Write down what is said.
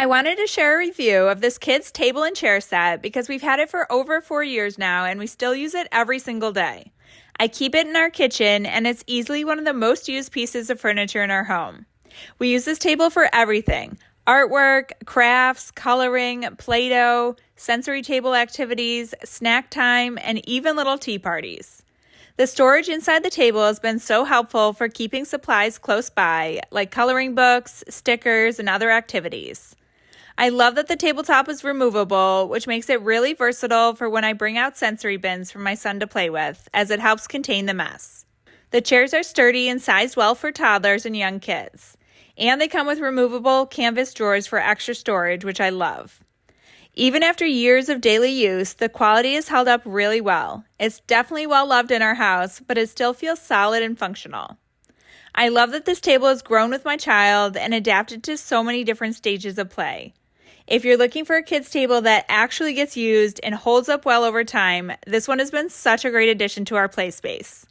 I wanted to share a review of this kid's table and chair set because we've had it for over 4 years now and we still use it every single day. I keep it in our kitchen and it's easily one of the most used pieces of furniture in our home. We use this table for everything: artwork, crafts, coloring, Play-Doh, sensory table activities, snack time, and even little tea parties. The storage inside the table has been so helpful for keeping supplies close by, like coloring books, stickers, and other activities. I love that the tabletop is removable, which makes it really versatile for when I bring out sensory bins for my son to play with, as it helps contain the mess. The chairs are sturdy and sized well for toddlers and young kids. And they come with removable canvas drawers for extra storage, which I love. Even after years of daily use, the quality has held up really well. It's definitely well loved in our house, but it still feels solid and functional. I love that this table has grown with my child and adapted to so many different stages of play. If you're looking for a kid's table that actually gets used and holds up well over time, this one has been such a great addition to our play space.